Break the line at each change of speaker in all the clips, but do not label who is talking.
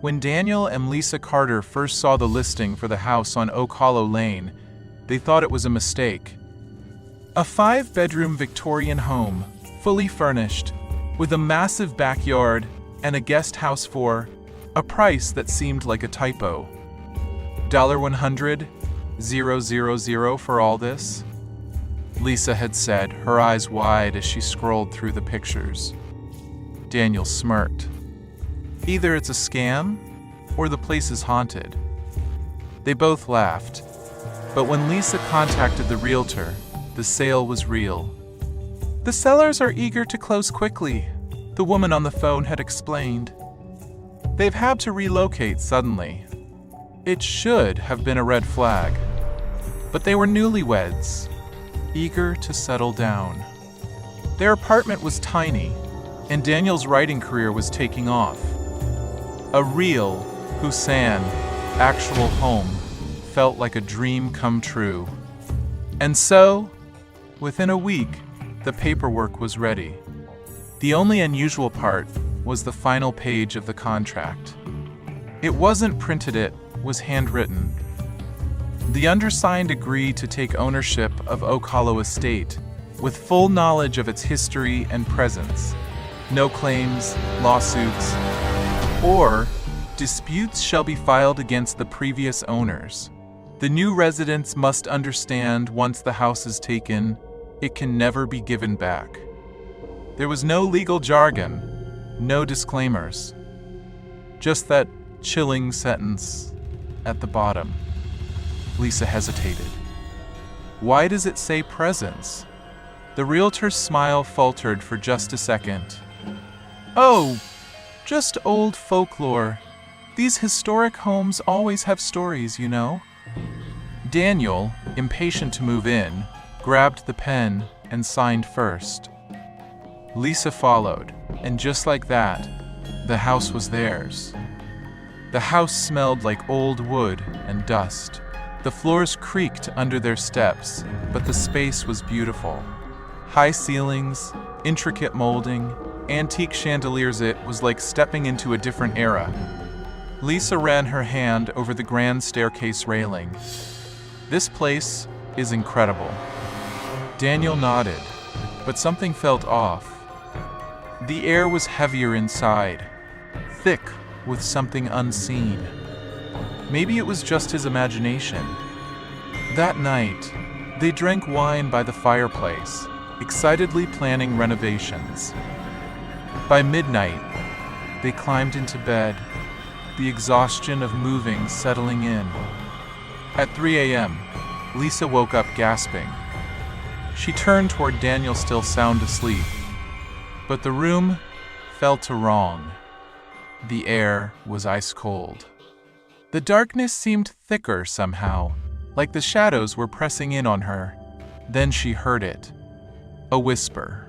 When Daniel and Lisa Carter first saw the listing for the house on Oak Hollow Lane, they thought it was a mistake. A 5-bedroom Victorian home, fully furnished, with a massive backyard and a guest house for a price that seemed like a typo. $100,000 for all this? Lisa had said, her eyes wide as she scrolled through the pictures. Daniel smirked. Either it's a scam, or the place is haunted. They both laughed, but when Lisa contacted the realtor, the sale was real. The sellers are eager to close quickly, the woman on the phone had explained. They've had to relocate suddenly. It should have been a red flag, but they were newlyweds, eager to settle down. Their apartment was tiny, and Daniel's writing career was taking off. A real Busan actual home felt like a dream come true. And so, within a week, the paperwork was ready. The only unusual part was the final page of the contract. It wasn't printed, it was handwritten. The undersigned agreed to take ownership of Oak Hollow Estate, with full knowledge of its history and presence. No claims, lawsuits, or disputes shall be filed against the previous owners. The new residents must understand once the house is taken, it can never be given back. There was no legal jargon, no disclaimers. Just that chilling sentence at the bottom. Lisa hesitated. Why does it say presence? The realtor's smile faltered for just a second. Oh, just old folklore. These historic homes always have stories, you know. Daniel, impatient to move in, grabbed the pen and signed first. Lisa followed, and just like that, the house was theirs. The house smelled like old wood and dust. The floors creaked under their steps, but the space was beautiful. High ceilings, intricate molding, antique chandeliers. It was like stepping into a different era. Lisa ran her hand over the grand staircase railing. This place is incredible. Daniel nodded, but something felt off. The air was heavier inside, thick with something unseen. Maybe it was just his imagination. That night, they drank wine by the fireplace, excitedly planning renovations. By midnight, they climbed into bed, the exhaustion of moving settling in. At 3 a.m., Lisa woke up gasping. She turned toward Daniel, still sound asleep. But the room felt wrong. The air was ice cold. The darkness seemed thicker somehow, like the shadows were pressing in on her. Then she heard it. A whisper.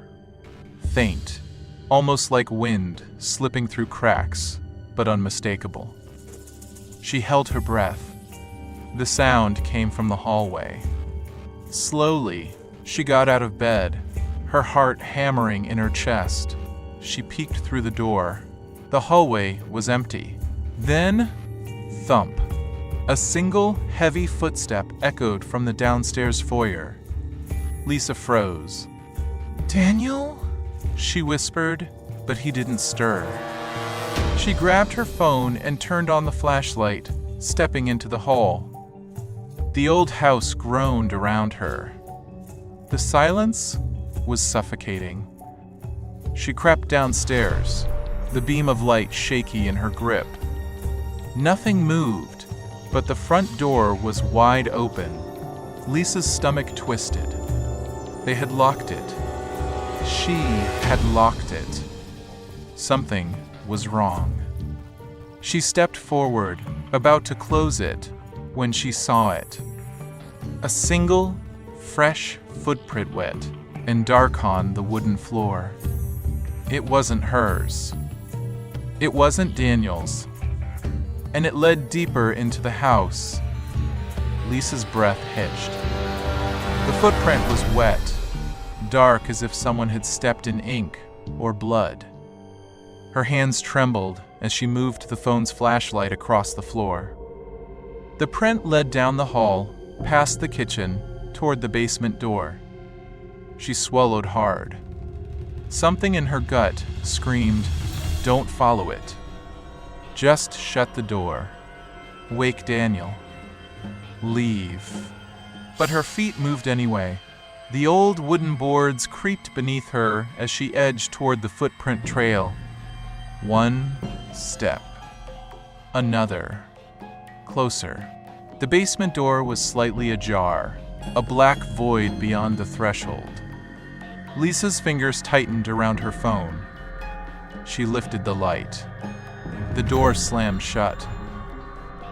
Faint, almost like wind slipping through cracks, but unmistakable. She held her breath. The sound came from the hallway. Slowly, she got out of bed, her heart hammering in her chest. She peeked through the door. The hallway was empty. Then, thump. A single, heavy footstep echoed from the downstairs foyer. Lisa froze. "Daniel?" she whispered, but he didn't stir. She grabbed her phone and turned on the flashlight, stepping into the hall. The old house groaned around her. The silence was suffocating. She crept downstairs, the beam of light shaky in her grip. Nothing moved, but the front door was wide open. Lisa's stomach twisted. They had locked it. She had locked it. Something was wrong. She stepped forward, about to close it, when she saw it. A single, fresh footprint, wet and dark on the wooden floor. It wasn't hers. It wasn't Daniel's. And it led deeper into the house. Lisa's breath hitched. The footprint was wet, dark as if someone had stepped in ink or blood. Her hands trembled as she moved the phone's flashlight across the floor. The print led down the hall, past the kitchen, toward the basement door. She swallowed hard. Something in her gut screamed, "Don't follow it. Just shut the door. Wake Daniel. Leave." But her feet moved anyway. The old wooden boards creaked beneath her as she edged toward the footprint trail. One step. Another. Closer. The basement door was slightly ajar, a black void beyond the threshold. Lisa's fingers tightened around her phone. She lifted the light. The door slammed shut.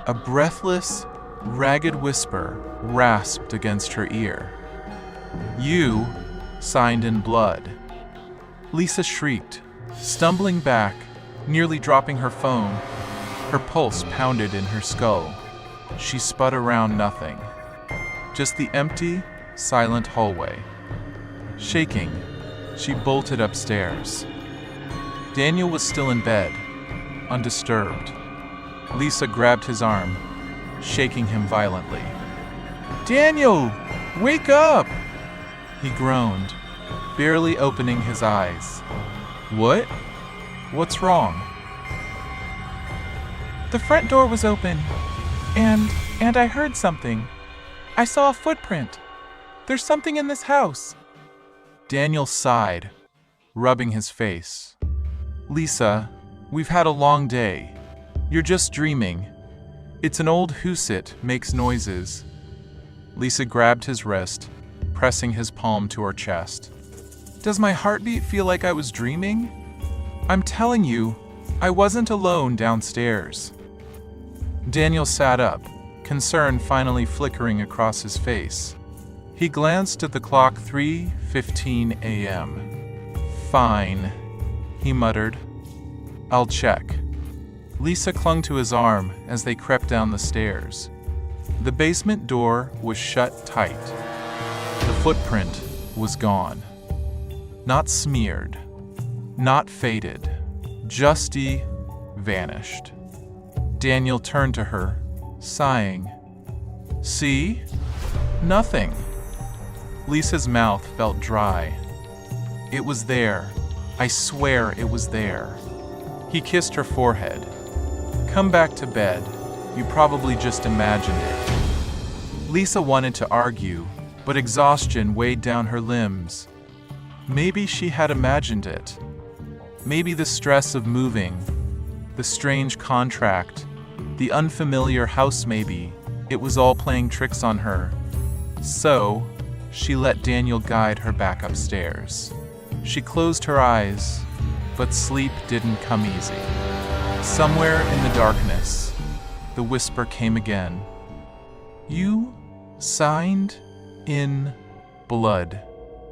A breathless, ragged whisper rasped against her ear. "You signed in blood." Lisa shrieked, stumbling back, nearly dropping her phone. Her pulse pounded in her skull. She spun around nothing. Just the empty, silent hallway. Shaking, she bolted upstairs. Daniel was still in bed, undisturbed. Lisa grabbed his arm, shaking him violently. "Daniel, wake up!" He groaned, barely opening his eyes. "What? What's wrong?"
"The front door was open, and I heard something. I saw a footprint. There's something in this house."
Daniel sighed, rubbing his face. "Lisa, we've had a long day. You're just dreaming. It's an old Husit makes noises." Lisa grabbed his wrist, pressing his palm to her chest. "Does my heartbeat feel like I was dreaming? I'm telling you, I wasn't alone downstairs." Daniel sat up, concern finally flickering across his face. He glanced at the clock. 3:15 a.m. "Fine," he muttered. "I'll check." Lisa clung to his arm as they crept down the stairs. The basement door was shut tight. The footprint was gone. Not smeared, not faded, just vanished. Daniel turned to her, sighing. "See? Nothing." Lisa's mouth felt dry. "It was there. I swear it was there." He kissed her forehead. "Come back to bed. You probably just imagined it." Lisa wanted to argue, but exhaustion weighed down her limbs. Maybe she had imagined it. Maybe the stress of moving, the strange contract, the unfamiliar house, maybe it was all playing tricks on her. So, she let Daniel guide her back upstairs. She closed her eyes, but sleep didn't come easy. Somewhere in the darkness, the whisper came again. "You signed in blood."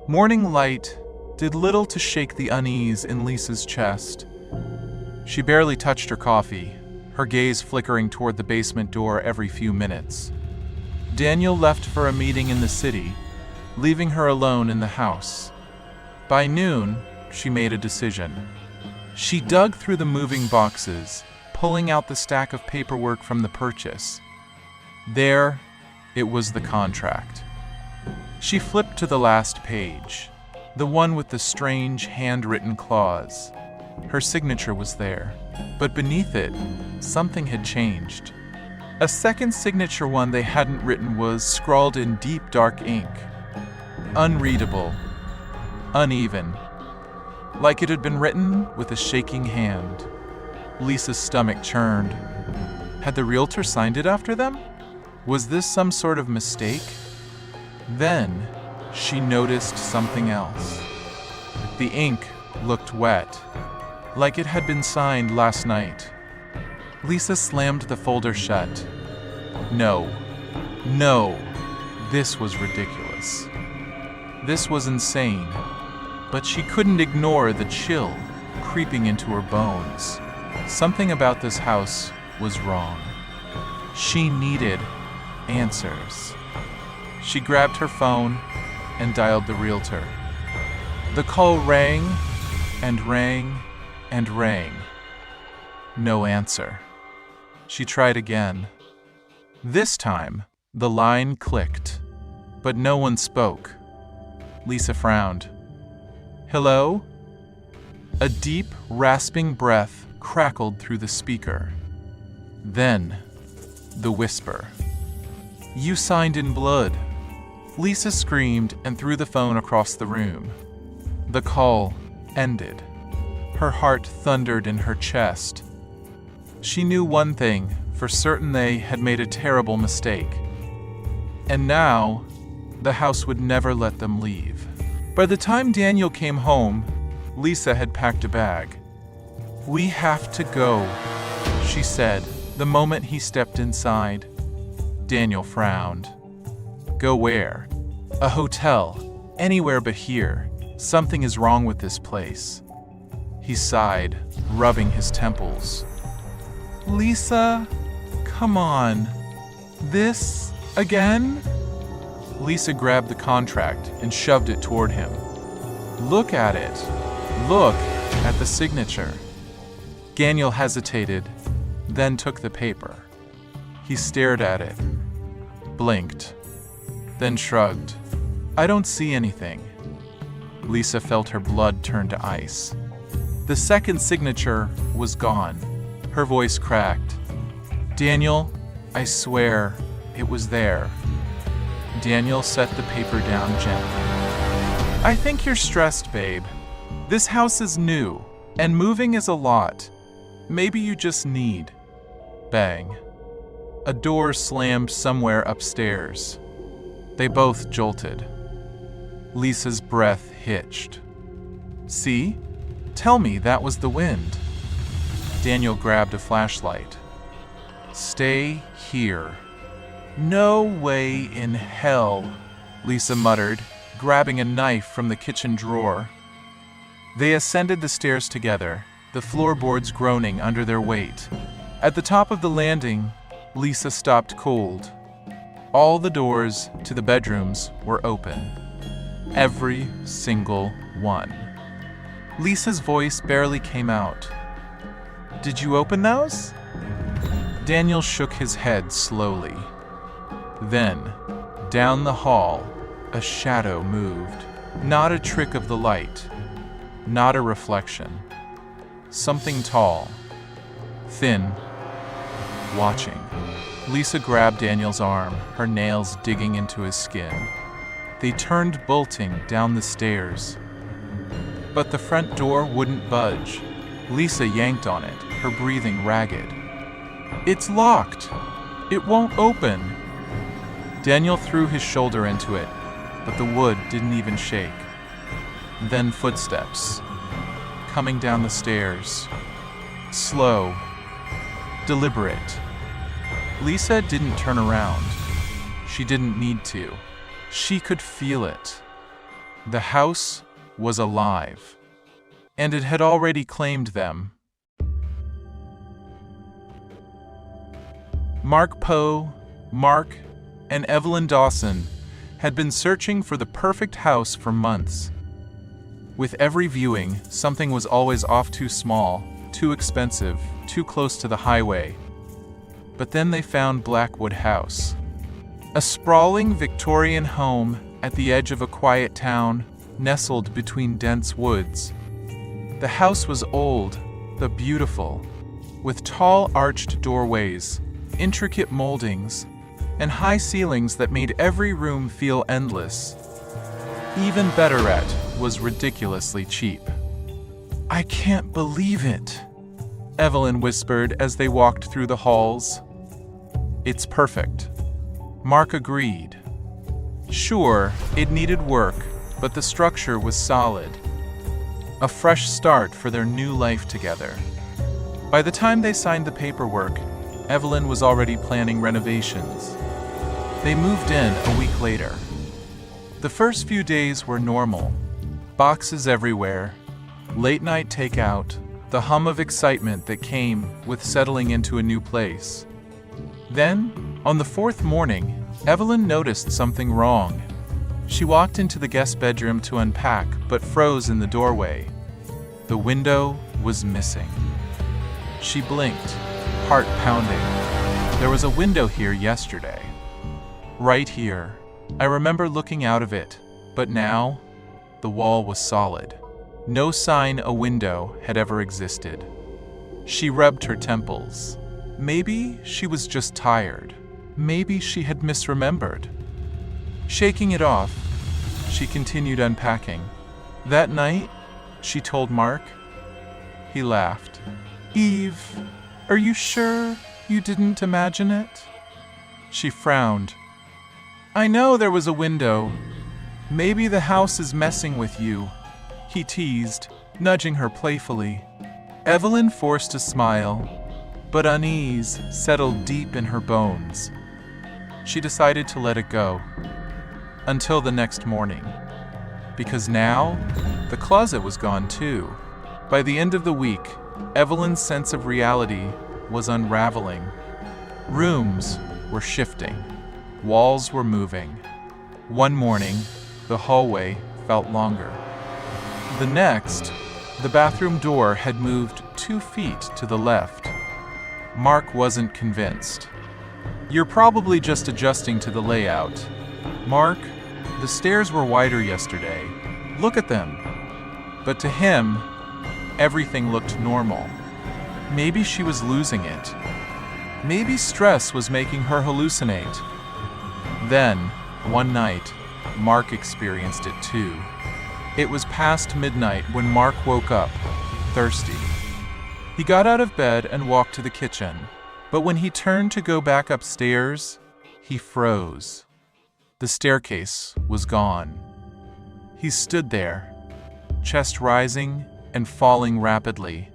Morning light did little to shake the unease in Lisa's chest. She barely touched her coffee, her gaze flickering toward the basement door every few minutes. Daniel left for a meeting in the city, leaving her alone in the house. By noon, she made a decision. She dug through the moving boxes, pulling out the stack of paperwork from the purchase. There, it was the contract. She flipped to the last page, the one with the strange handwritten clause. Her signature was there, but beneath it, something had changed. A second signature, one they hadn't written, was scrawled in deep dark ink. Unreadable, uneven, like it had been written with a shaking hand. Lisa's stomach churned. Had the realtor signed it after them? Was this some sort of mistake? Then, she noticed something else. The ink looked wet, like it had been signed last night. Lisa slammed the folder shut. No, this was ridiculous. This was insane, but she couldn't ignore the chill creeping into her bones. Something about this house was wrong. She needed answers. She grabbed her phone and dialed the realtor. The call rang and rang and rang. No answer. She tried again. This time, the line clicked, but no one spoke. Lisa frowned. Hello? A deep, rasping breath crackled through the speaker. Then, the whisper. You signed in blood. Lisa screamed and threw the phone across the room. The call ended. Her heart thundered in her chest. She knew one thing for certain: they had made a terrible mistake. And now, the house would never let them leave. By the time Daniel came home, Lisa had packed a bag. We have to go, she said the moment he stepped inside. Daniel frowned. Go where? A hotel. Anywhere but here. Something is wrong with this place. He sighed, rubbing his temples. Lisa, come on. This again? Lisa grabbed the contract and shoved it toward him. Look at it. Look at the signature. Daniel hesitated, then took the paper. He stared at it, blinked, then shrugged. I don't see anything. Lisa felt her blood turn to ice. The second signature was gone. Her voice cracked. Daniel, I swear, it was there. Daniel set the paper down gently. I think you're stressed, babe. This house is new, and moving is a lot. Maybe you just need... Bang. A door slammed somewhere upstairs. They both jolted. Lisa's breath hitched. See? Tell me that was the wind. Daniel grabbed a flashlight. Stay here. No way in hell, Lisa muttered, grabbing a knife from the kitchen drawer. They ascended the stairs together, the floorboards groaning under their weight. At the top of the landing, Lisa stopped cold. All the doors to the bedrooms were open. Every single one. Lisa's voice barely came out. Did you open those? Daniel shook his head slowly. Then, down the hall, a shadow moved. Not a trick of the light. Not a reflection. Something tall, thin, watching. Lisa grabbed Daniel's arm, her nails digging into his skin. They turned bolting down the stairs. But the front door wouldn't budge. Lisa yanked on it, her breathing ragged. It's locked. It won't open. Daniel threw his shoulder into it, but the wood didn't even shake. Then footsteps, coming down the stairs. Slow, deliberate. Lisa didn't turn around. She didn't need to. She could feel it. The house was alive, and it had already claimed them. Mark Poe, Mark, and Evelyn Dawson had been searching for the perfect house for months. With every viewing, something was always off: too small, too expensive, too close to the highway. But then they found Blackwood House, a sprawling Victorian home at the edge of a quiet town, nestled between dense woods. The house was old, but beautiful, with tall arched doorways, intricate moldings, and high ceilings that made every room feel endless. Even better at was ridiculously cheap. I can't believe it, Evelyn whispered as they walked through the halls. It's perfect, Mark agreed. Sure, it needed work, but the structure was solid. A fresh start for their new life together. By the time they signed the paperwork, Evelyn was already planning renovations. They moved in a week later. The first few days were normal. Boxes everywhere, late-night takeout, the hum of excitement that came with settling into a new place. Then, on the fourth morning, Evelyn noticed something wrong. She walked into the guest bedroom to unpack, but froze in the doorway. The window was missing. She blinked, heart pounding. There was a window here yesterday. Right here. I remember looking out of it, but now, the wall was solid. No sign a window had ever existed. She rubbed her temples. Maybe she was just tired. Maybe she had misremembered. Shaking it off, she continued unpacking. That night, she told Mark. He laughed.
Eve, are you sure you didn't imagine it?
She frowned. I know there was a window. Maybe the house is messing with you, he teased, nudging her playfully. Evelyn forced a smile, but unease settled deep in her bones. She decided to let it go. Until the next morning. Because now, the closet was gone too. By the end of the week, Evelyn's sense of reality was unraveling. Rooms were shifting. Walls were moving. One morning, the hallway felt longer. The next, the bathroom door had moved 2 feet to the left. Mark wasn't convinced. You're probably just adjusting to the layout. Mark, the stairs were wider yesterday. Look at them. But to him, everything looked normal. Maybe she was losing it. Maybe stress was making her hallucinate. Then, one night, Mark experienced it too. It was past midnight when Mark woke up, thirsty. He got out of bed and walked to the kitchen, but when he turned to go back upstairs, he froze. The staircase was gone. He stood there, chest rising and falling rapidly.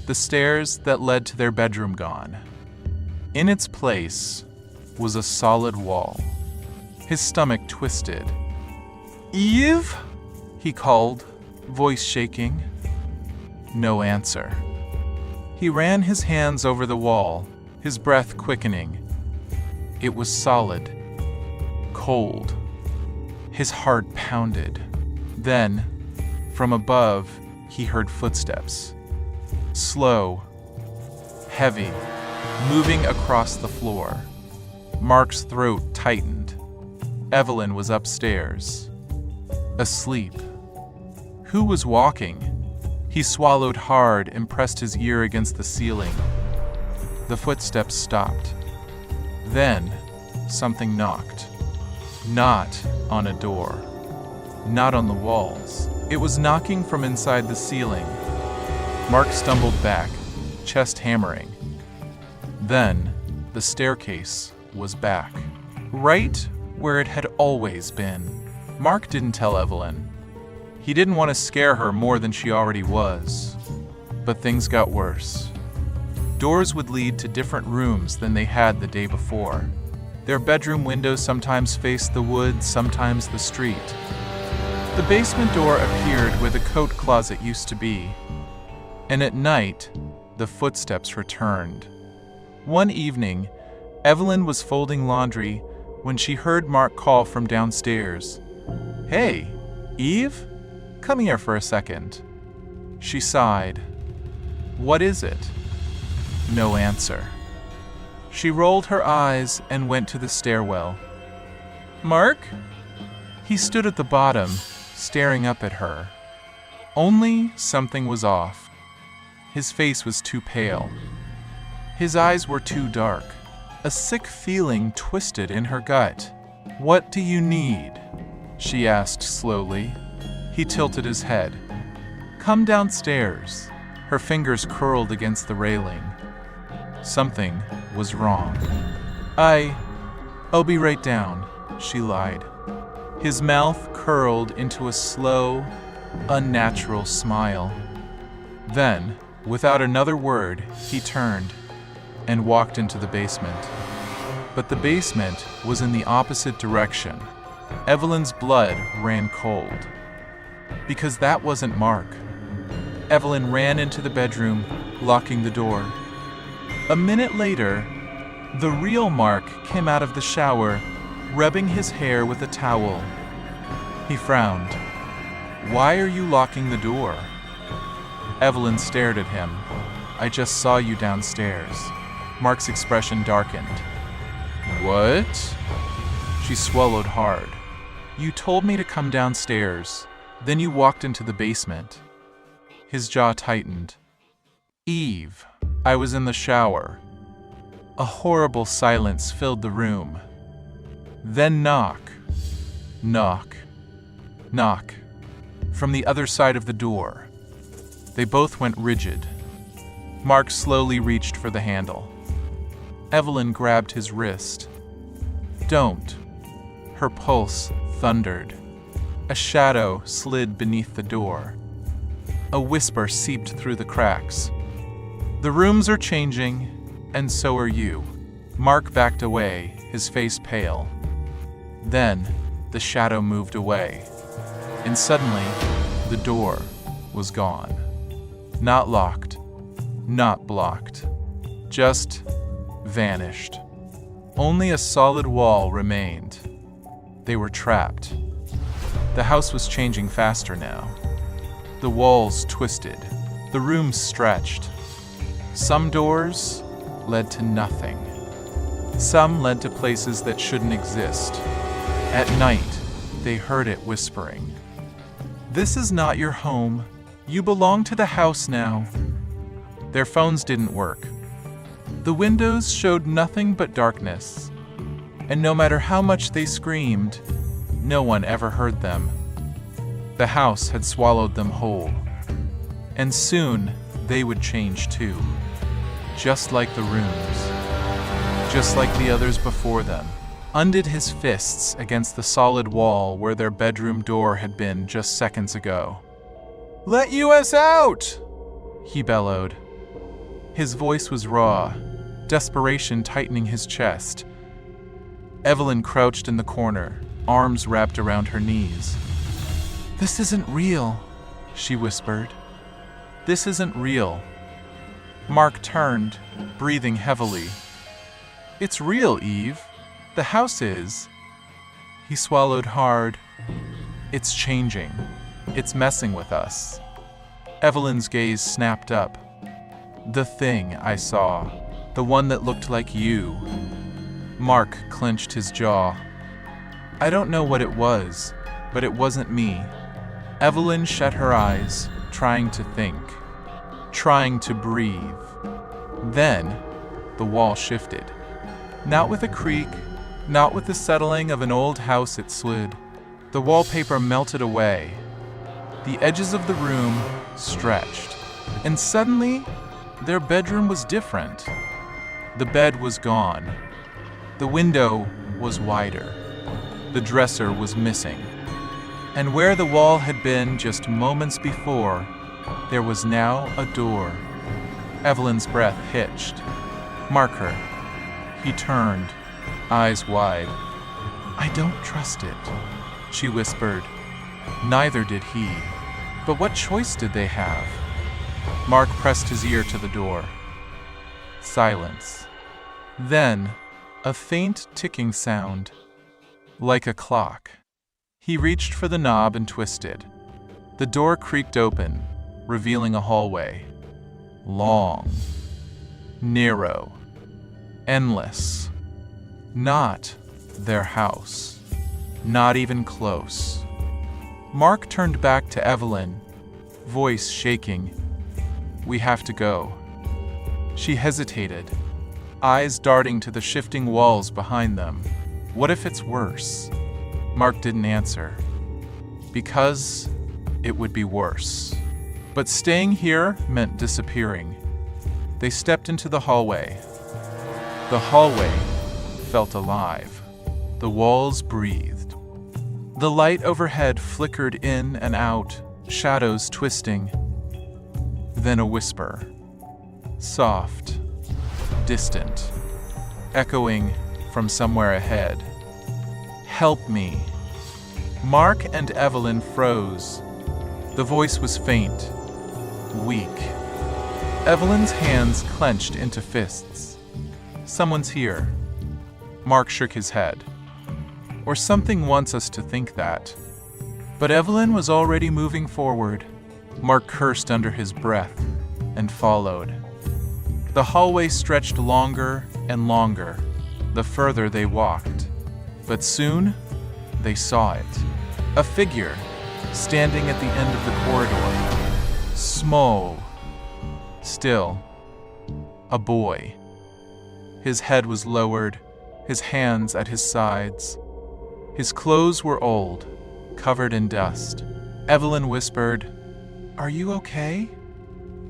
The stairs that led to their bedroom gone. In its place was a solid wall. His stomach twisted. Eve? He called, voice shaking. No answer. He ran his hands over the wall, his breath quickening. It was solid, cold. His heart pounded. Then, from above, he heard footsteps. Slow, heavy, moving across the floor. Mark's throat tightened. Evelyn was upstairs, asleep. Who was walking? He swallowed hard and pressed his ear against the ceiling. The footsteps stopped. Then, something knocked. Not on a door. Not on the walls. It was knocking from inside the ceiling. Mark stumbled back, chest hammering. Then, the staircase was back. Right where it had always been. Mark didn't tell Evelyn. He didn't want to scare her more than she already was. But things got worse. Doors would lead to different rooms than they had the day before. Their bedroom windows sometimes faced the woods, sometimes the street. The basement door appeared where the coat closet used to be. And at night, the footsteps returned. One evening, Evelyn was folding laundry when she heard Mark call from downstairs. Hey, Eve? Come here for a second. She sighed. What is it? No answer. She rolled her eyes and went to the stairwell. Mark? He stood at the bottom, staring up at her. Only something was off. His face was too pale. His eyes were too dark. A sick feeling twisted in her gut. What do you need? She asked slowly. He tilted his head. Come downstairs. Her fingers curled against the railing. Something was wrong. I'll be right down, she lied. His mouth curled into a slow, unnatural smile. Then, without another word, he turned and walked into the basement. But the basement was in the opposite direction. Evelyn's blood ran cold. Because that wasn't Mark. Evelyn ran into the bedroom, locking the door. A minute later, the real Mark came out of the shower, rubbing his hair with a towel. He frowned. Why are you locking the door? Evelyn stared at him. I just saw you downstairs. Mark's expression darkened. What? She swallowed hard. You told me to come downstairs. Then you walked into the basement. His jaw tightened. Eve, I was in the shower. A horrible silence filled the room. Then knock. Knock. Knock. From the other side of the door. They both went rigid. Mark slowly reached for the handle. Evelyn grabbed his wrist. Don't. Her pulse thundered. A shadow slid beneath the door. A whisper seeped through the cracks. The rooms are changing, and so are you. Mark backed away, his face pale. Then, the shadow moved away, and suddenly, the door was gone. Not locked, not blocked, just vanished. Only a solid wall remained. They were trapped. The house was changing faster now. The walls twisted, the rooms stretched. Some doors led to nothing. Some led to places that shouldn't exist. At night, they heard it whispering. This is not your home. You belong to the house now. Their phones didn't work. The windows showed nothing but darkness. And no matter how much they screamed, no one ever heard them. The house had swallowed them whole. And soon, they would change too. Just like the rooms. Just like the others before them. Undid his fists against the solid wall where their bedroom door had been just seconds ago. Let us out! He bellowed. His voice was raw, desperation tightening his chest. Evelyn crouched in the corner, arms wrapped around her knees. This isn't real, she whispered. This isn't real. Mark turned, breathing heavily. It's real, Eve. The house is. He swallowed hard. It's changing. It's messing with us. Evelyn's gaze snapped up. The thing I saw. The one that looked like you. Mark clenched his jaw. I don't know what it was, but it wasn't me. Evelyn shut her eyes, trying to think. Trying to breathe. Then, the wall shifted. Not with a creak, not with the settling of an old house it slid. The wallpaper melted away. The edges of the room stretched. And suddenly, their bedroom was different. The bed was gone. The window was wider. The dresser was missing. And where the wall had been just moments before, there was now a door. Evelyn's breath hitched. Mark her. He turned, eyes wide. I don't trust it, she whispered. Neither did he. But what choice did they have? Mark pressed his ear to the door. Silence. Then, a faint ticking sound, like a clock. He reached for the knob and twisted. The door creaked open, revealing a hallway. Long. Narrow. Endless. Not their house. Not even close. Mark turned back to Evelyn, voice shaking. We have to go. She hesitated, eyes darting to the shifting walls behind them. What if it's worse? Mark didn't answer. Because it would be worse. But staying here meant disappearing. They stepped into the hallway. The hallway felt alive. The walls breathed. The light overhead flickered in and out, shadows twisting. Then a whisper. Soft, distant, echoing from somewhere ahead. Help me. Mark and Evelyn froze. The voice was faint, weak. Evelyn's hands clenched into fists. Someone's here. Mark shook his head. Or something wants us to think that. But Evelyn was already moving forward. Mark cursed under his breath and followed. The hallway stretched longer and longer, the further they walked. But soon, they saw it. A figure, standing at the end of the corridor. Small. Still. A boy. His head was lowered, his hands at his sides. His clothes were old, covered in dust. Evelyn whispered, "Are you okay?"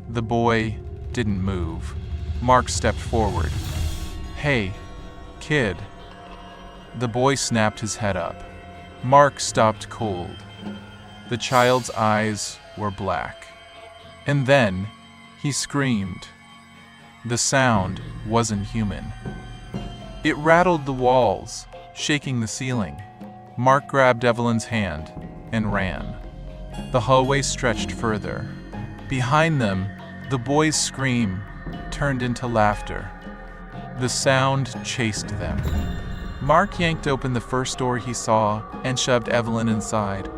The boy didn't move. Mark stepped forward. "Hey, kid." The boy snapped his head up. Mark stopped cold. The child's eyes were black. And then he screamed. The sound wasn't human. It rattled the walls, shaking the ceiling. Mark grabbed Evelyn's hand and ran. The hallway stretched further. Behind them, the boy's scream turned into laughter. The sound chased them. Mark yanked open the first door he saw and shoved Evelyn inside.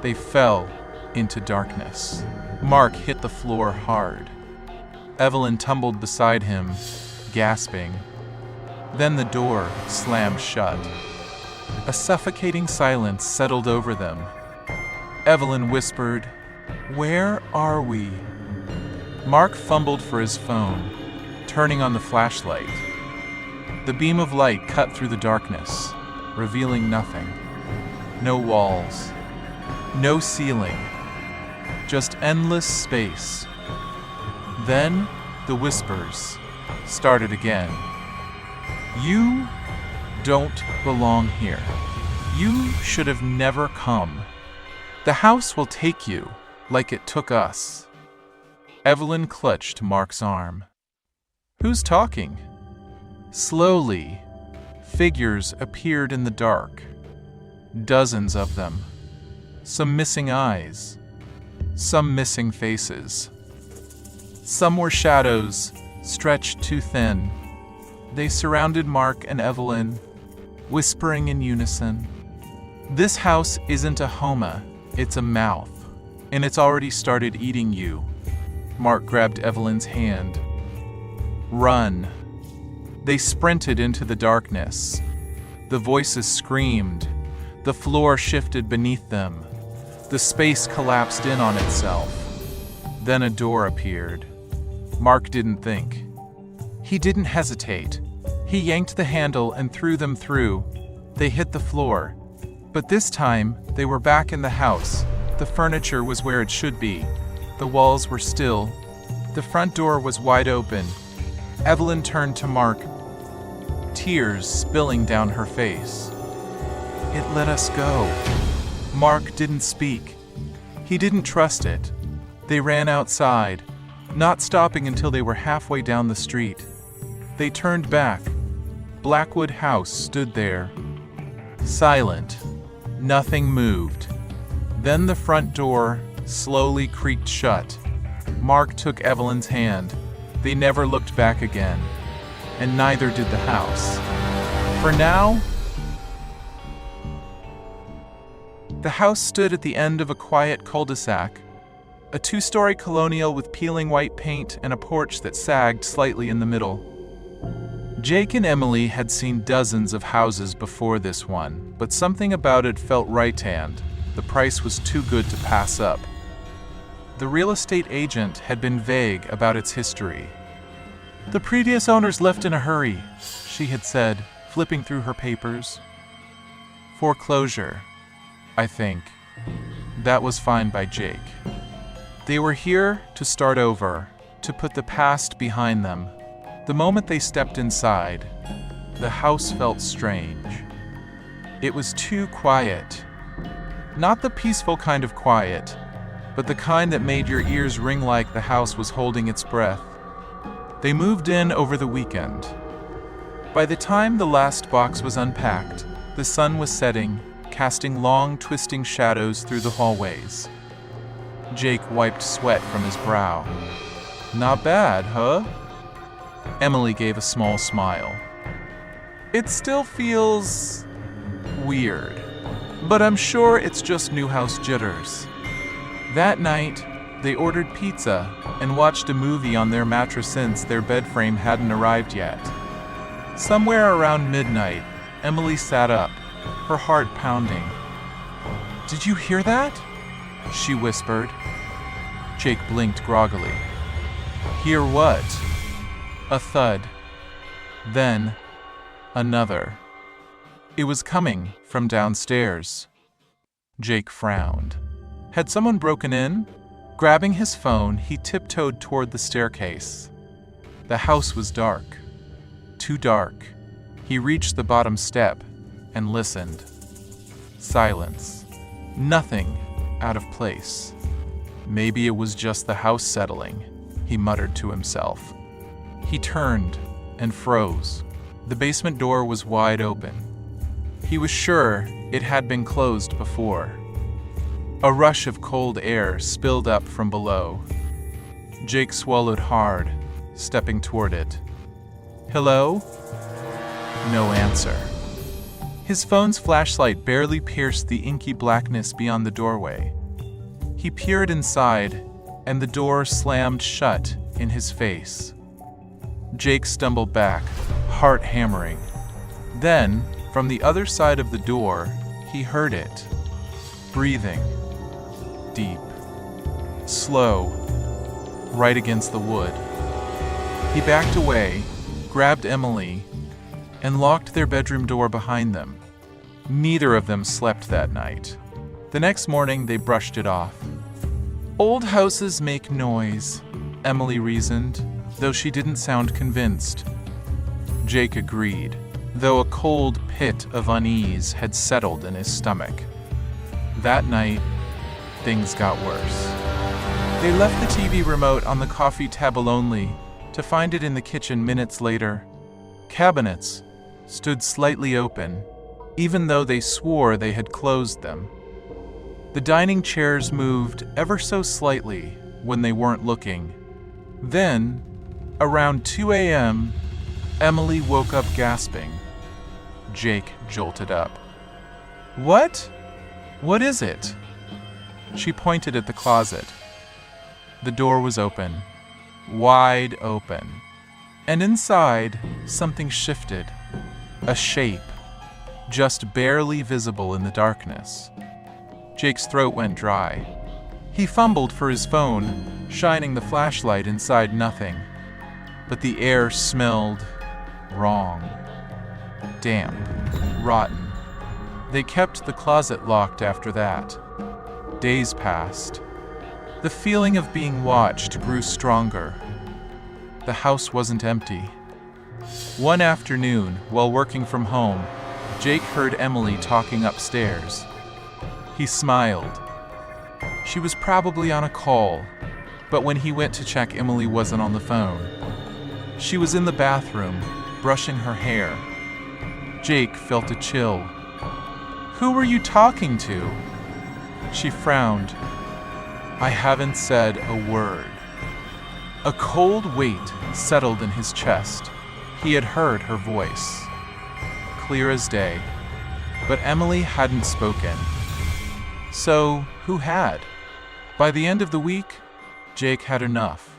They fell into darkness. Mark hit the floor hard. Evelyn tumbled beside him, gasping. Then the door slammed shut. A suffocating silence settled over them. Evelyn whispered, "Where are we?" Mark fumbled for his phone, turning on the flashlight. The beam of light cut through the darkness, revealing nothing. No walls, no ceiling, just endless space. Then the whispers started again. "You don't belong here. You should have never come. The house will take you like it took us." Evelyn clutched Mark's arm. "Who's talking?" Slowly, figures appeared in the dark. Dozens of them. Some missing eyes. Some missing faces. Some were shadows, stretched too thin. They surrounded Mark and Evelyn, whispering in unison. "This house isn't a homa, it's a mouth, and it's already started eating you." Mark grabbed Evelyn's hand. "Run." They sprinted into the darkness. The voices screamed. The floor shifted beneath them. The space collapsed in on itself. Then a door appeared. Mark didn't think. He didn't hesitate. He yanked the handle and threw them through. They hit the floor. But this time, they were back in the house. The furniture was where it should be. The walls were still. The front door was wide open. Evelyn turned to Mark, tears spilling down her face. "It let us go." Mark didn't speak. He didn't trust it. They ran outside, not stopping until they were halfway down the street. They turned back. Blackwood House stood there, silent. Nothing moved. Then the front door slowly creaked shut. Mark took Evelyn's hand. They never looked back again, and neither did the house. For now, the house stood at the end of a quiet cul-de-sac, a two-story colonial with peeling white paint and a porch that sagged slightly in the middle. Jake and Emily had seen dozens of houses before this one, but something about it felt right, and the price was too good to pass up. The real estate agent had been vague about its history. "The previous owners left in a hurry," she had said, flipping through her papers. "Foreclosure, I think." That was fine by Jake. They were here to start over, to put the past behind them. The moment they stepped inside, the house felt strange. It was too quiet. Not the peaceful kind of quiet, but the kind that made your ears ring like the house was holding its breath. They moved in over the weekend. By the time the last box was unpacked, the sun was setting, casting long, twisting shadows through the hallways. Jake wiped sweat from his brow. "Not bad, huh?" Emily gave a small smile. "It still feels weird, but I'm sure it's just new house jitters." That night, They ordered pizza and watched a movie on their mattress since their bed frame hadn't arrived yet. Somewhere around midnight, Emily sat up, her heart pounding. "Did you hear that?" she whispered. Jake blinked groggily. "Hear what?" A thud. Then, another. It was coming from downstairs. Jake frowned. Had someone broken in? Grabbing his phone, he tiptoed toward the staircase. The house was dark. Too dark. He reached the bottom step and listened. Silence. Nothing out of place. Maybe it was just the house settling, he muttered to himself. He turned and froze. The basement door was wide open. He was sure it had been closed before. A rush of cold air spilled up from below. Jake swallowed hard, stepping toward it. "Hello?" No answer. His phone's flashlight barely pierced the inky blackness beyond the doorway. He peered inside, and the door slammed shut in his face. Jake stumbled back, heart hammering. Then, from the other side of the door, he heard it. Breathing. Deep. Slow. Right against the wood. He backed away, grabbed Emily, and locked their bedroom door behind them. Neither of them slept that night. The next morning, they brushed it off. "Old houses make noise," Emily reasoned, though she didn't sound convinced. Jake agreed, though a cold pit of unease had settled in his stomach. That night, things got worse. They left the TV remote on the coffee table only, to find it in the kitchen minutes later. Cabinets stood slightly open, even though they swore they had closed them. The dining chairs moved ever so slightly when they weren't looking. Then, around 2 a.m., Emily woke up gasping. Jake jolted up. "What? What is it?" She pointed at the closet. The door was open, wide open, and inside, something shifted. A shape, just barely visible in the darkness. Jake's throat went dry. He fumbled for his phone, shining the flashlight inside nothing. But the air smelled wrong. Damp, rotten. They kept the closet locked after that. Days passed. The feeling of being watched grew stronger. The house wasn't empty. One afternoon, while working from home, Jake heard Emily talking upstairs. He smiled. She was probably on a call, but when he went to check, Emily wasn't on the phone. She was in the bathroom, brushing her hair. Jake felt a chill. "Who were you talking to?" She frowned. "I haven't said a word." A cold weight settled in his chest. He had heard her voice, clear as day, but Emily hadn't spoken. So, who had? By the end of the week, Jake had enough.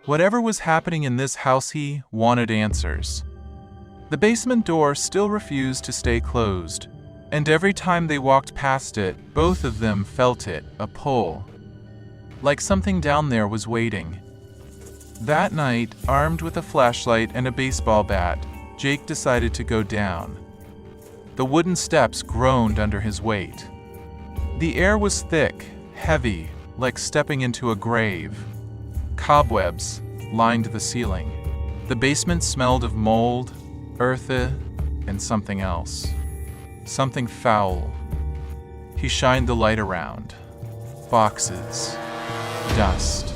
Whatever was happening in this house, he wanted answers. The basement door still refused to stay closed, and every time they walked past it, both of them felt it, a pull. Like something down there was waiting. That night, armed with a flashlight and a baseball bat, Jake decided to go down. The wooden steps groaned under his weight. The air was thick, heavy, like stepping into a grave. Cobwebs lined the ceiling. The basement smelled of mold, earth, and something else. Something foul. He shined the light around. Boxes. Dust.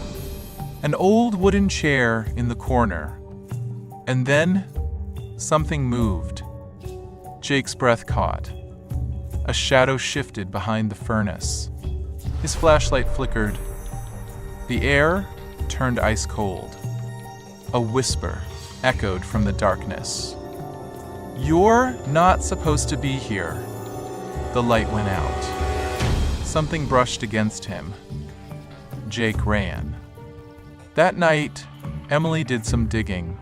An old wooden chair in the corner. And then, something moved. Jake's breath caught. A shadow shifted behind the furnace. His flashlight flickered. The air turned ice cold. A whisper echoed from the darkness. "You're not supposed to be here." The light went out. Something brushed against him. Jake ran. That night, Emily did some digging,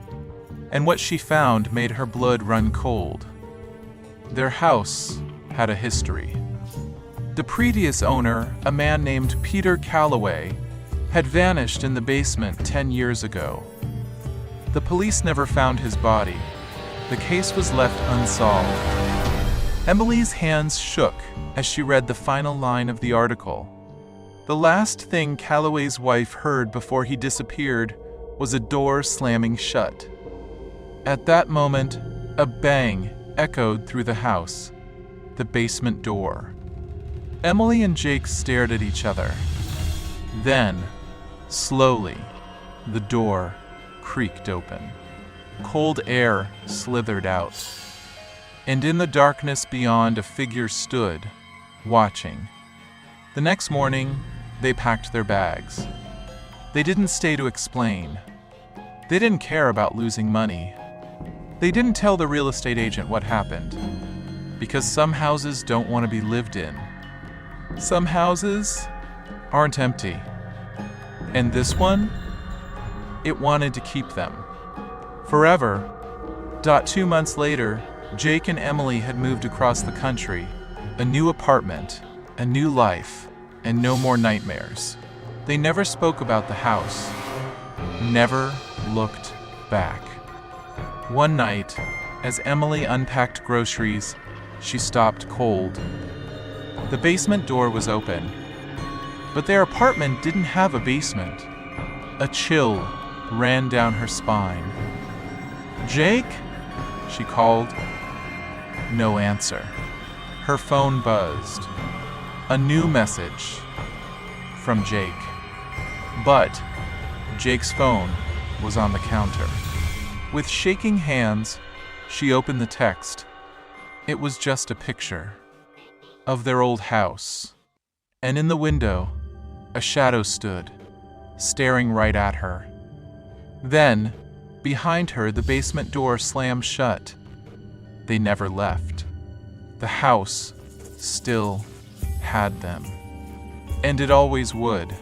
and what she found made her blood run cold. Their house had a history. The previous owner, a man named Peter Calloway, had vanished in the basement 10 years ago. The police never found his body. The case was left unsolved. Emily's hands shook as she read the final line of the article. The last thing Calloway's wife heard before he disappeared was a door slamming shut. At that moment, a bang echoed through the house. The basement door. Emily and Jake stared at each other. Then, slowly, the door creaked open. Cold air slithered out. And in the darkness beyond, a figure stood, watching. The next morning, they packed their bags. They didn't stay to explain. They didn't care about losing money. They didn't tell the real estate agent what happened. Because some houses don't want to be lived in. Some houses aren't empty. And this one, it wanted to keep them. Forever. 2 months later, Jake and Emily had moved across the country. A new apartment, a new life, and no more nightmares. They never spoke about the house. Never looked back. One night, as Emily unpacked groceries, she stopped cold. The basement door was open, but their apartment didn't have a basement. A chill ran down her spine. "Jake?" she called. No answer. Her phone buzzed. A new message from Jake. But Jake's phone was on the counter. With shaking hands, she opened the text. It was just a picture of their old house. And in the window, a shadow stood, staring right at her. Then, behind her, the basement door slammed shut. They never left. The house still had them. And it always would.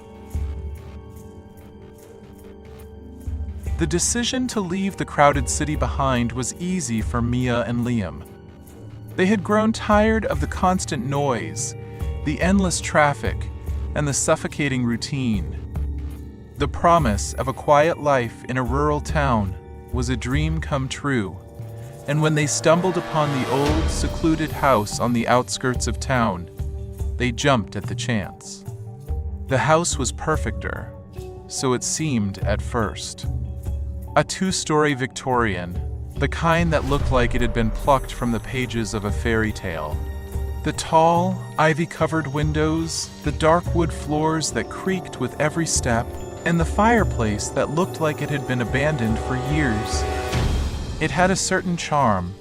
The decision to leave the crowded city behind was easy for Mia and Liam. They had grown tired of the constant noise, the endless traffic, and the suffocating routine. The promise of a quiet life in a rural town was a dream come true, and when they stumbled upon the old, secluded house on the outskirts of town, they jumped at the chance. The house was perfecter, so it seemed at first. A 2-story Victorian, the kind that looked like it had been plucked from the pages of a fairy tale. The tall, ivy-covered windows, the dark wood floors that creaked with every step, and the fireplace that looked like it had been abandoned for years. It had a certain charm,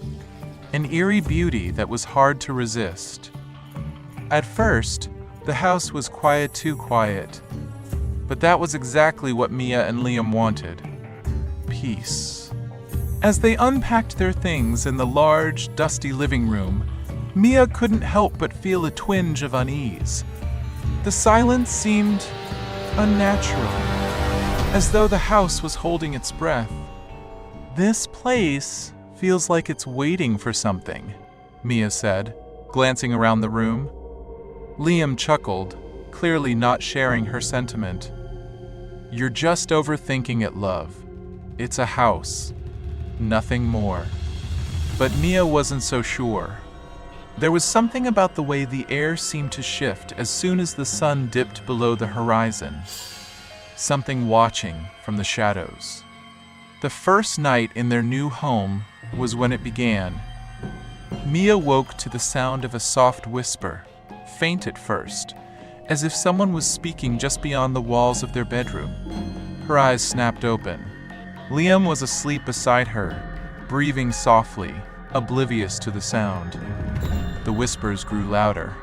an eerie beauty that was hard to resist. At first, the house was quiet, too quiet, but that was exactly what Mia and Liam wanted. Peace. As they unpacked their things in the large, dusty living room, Mia couldn't help but feel a twinge of unease. The silence seemed unnatural, as though the house was holding its breath. "This place feels like it's waiting for something," Mia said, glancing around the room. Liam chuckled, clearly not sharing her sentiment. "You're just overthinking it, love. It's a house. Nothing more." But Mia wasn't so sure. There was something about the way the air seemed to shift as soon as the sun dipped below the horizon. Something watching from the shadows. The first night in their new home was when it began. Mia woke to the sound of a soft whisper, faint at first, as if someone was speaking just beyond the walls of their bedroom. Her eyes snapped open. Liam was asleep beside her, breathing softly, oblivious to the sound. The whispers grew louder.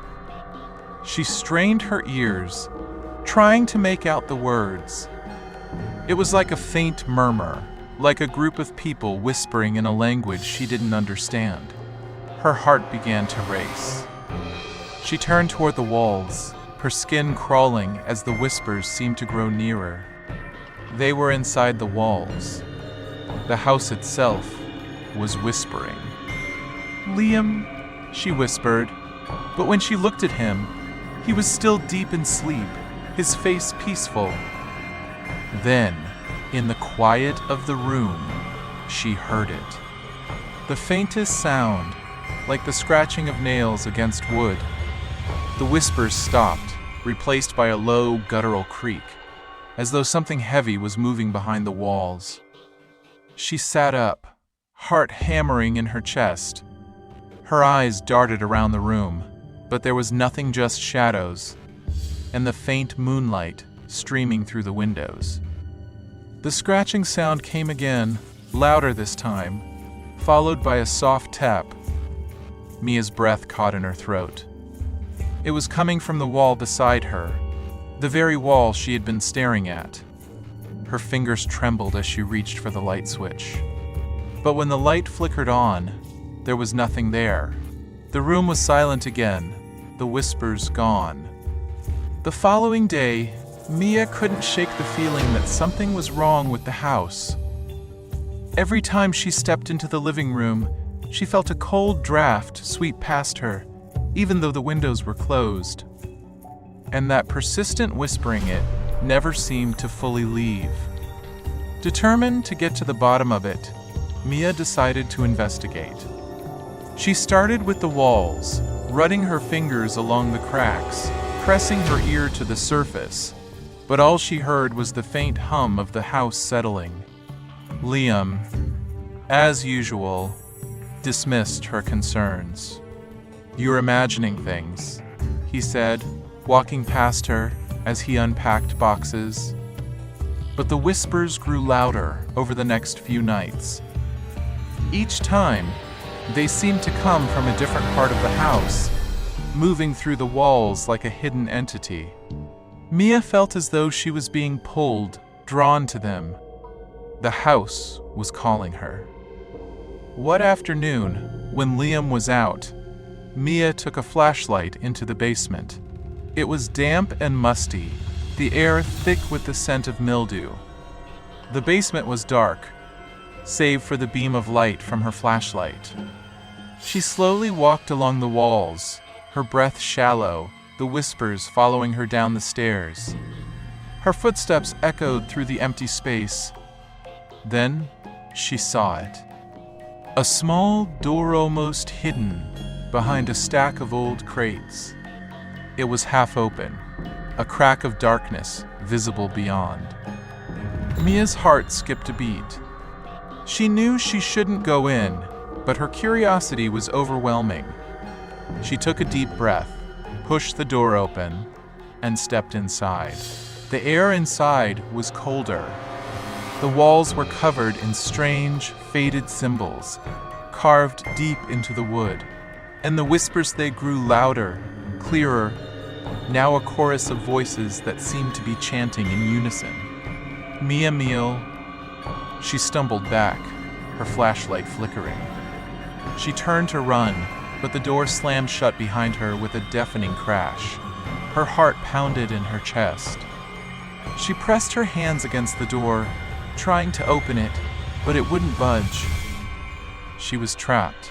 She strained her ears, trying to make out the words. It was like a faint murmur, like a group of people whispering in a language she didn't understand. Her heart began to race. She turned toward the walls, her skin crawling as the whispers seemed to grow nearer. They were inside the walls. The house itself was whispering.
Liam,
She whispered, but when she looked at him, he was still deep in sleep, his face peaceful. Then, in the quiet of the room, she heard it. The faintest sound, like the scratching of nails against wood. The whispers stopped, replaced by a low, guttural creak, as though something heavy was moving behind the walls. She sat up, heart hammering in her chest. Her eyes darted around the room, but there was nothing, just shadows, and the faint moonlight streaming through the windows. The scratching sound came again, louder this time, followed by a soft tap. Mia's breath caught in her throat. It was coming from the wall beside her, the very wall she had been staring at. Her fingers trembled as she reached for the light switch. But when the light flickered on, there was nothing there. The room was silent again, the whispers gone. The following day, Mia couldn't shake the feeling that something was wrong with the house. Every time she stepped into the living room, she felt a cold draft sweep past her, even though the windows were closed. And that persistent whispering, it never seemed to fully leave. Determined to get to the bottom of it, Mia decided to investigate. She started with the walls, running her fingers along the cracks, pressing her ear to the surface, but all she heard was the faint hum of the house settling. Liam, as usual, dismissed her concerns. "You're imagining things," he said, walking past her as he unpacked boxes. But the whispers grew louder over the next few nights. Each time, they seemed to come from a different part of the house, moving through the walls like a hidden entity. Mia felt as though she was being pulled, drawn to them. The house was calling her. One afternoon, when Liam was out, Mia took a flashlight into the basement. It was damp and musty, the air thick with the scent of mildew. The basement was dark, save for the beam of light from her flashlight. She slowly walked along the walls, her breath shallow, the whispers following her down the stairs. Her footsteps echoed through the empty space. Then she saw it. A small door almost hidden behind a stack of old crates. It was half open, a crack of darkness visible beyond. Mia's heart skipped a beat. She knew she shouldn't go in, but her curiosity was overwhelming. She took a deep breath, pushed the door open, and stepped inside. The air inside was colder. The walls were covered in strange, faded symbols, carved deep into the wood, and the whispers, they grew louder, clearer, now a chorus of voices that seemed to be chanting in unison. "Mia Meal." She stumbled back, her flashlight flickering. She turned to run, but the door slammed shut behind her with a deafening crash. Her heart pounded in her chest. She pressed her hands against the door, trying to open it, but it wouldn't budge. She was trapped.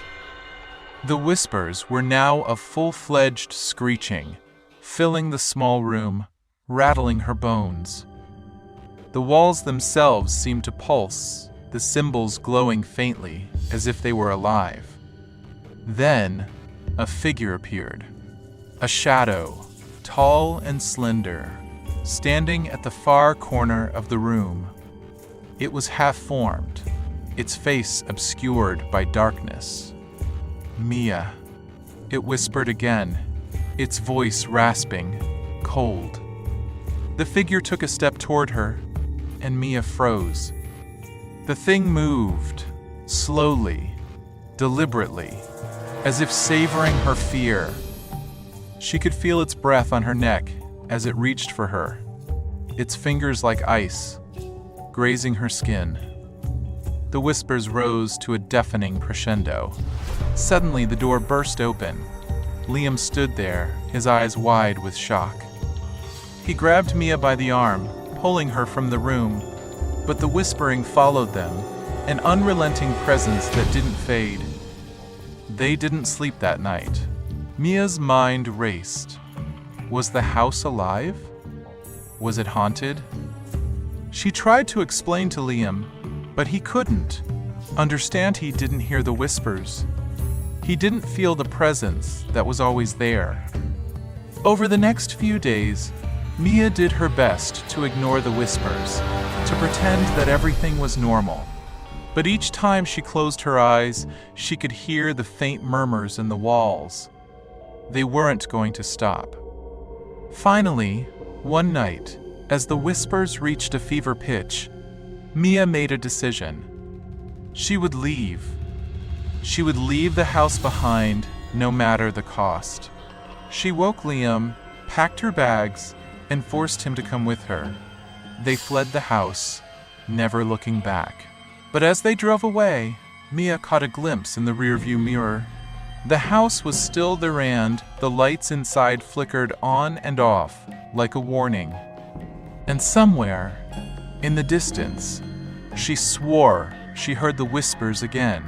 The whispers were now a full-fledged screeching, filling the small room, rattling her bones. The walls themselves seemed to pulse, the symbols glowing faintly, as if they were alive. Then, a figure appeared. A shadow, tall and slender, standing at the far corner of the room. It was half-formed, its face obscured by darkness. "Mia," it whispered again, its voice rasping, cold. The figure took a step toward her, and Mia froze. The thing moved, slowly, deliberately, as if savoring her fear. She could feel its breath on her neck as it reached for her, its fingers like ice, grazing her skin. The whispers rose to a deafening crescendo. Suddenly, the door burst open. Liam stood there, his eyes wide with shock. He grabbed Mia by the arm, pulling her from the room, but the whispering followed them, an unrelenting presence that didn't fade. They didn't sleep that night. Mia's mind raced. Was the house alive? Was it haunted? She tried to explain to Liam, but he couldn't understand. He didn't hear the whispers. He didn't feel the presence that was always there. Over the next few days, Mia did her best to ignore the whispers, to pretend that everything was normal. But each time she closed her eyes, she could hear the faint murmurs in the walls. They weren't going to stop. Finally, one night, as the whispers reached a fever pitch, Mia made a decision. She would leave. She would leave the house behind, no matter the cost. She woke Liam, packed her bags, and forced him to come with her. They fled the house, never looking back. But as they drove away, Mia caught a glimpse in the rearview mirror. The house was still there and the lights inside flickered on and off like a warning. And somewhere, in the distance, she swore she heard the whispers again.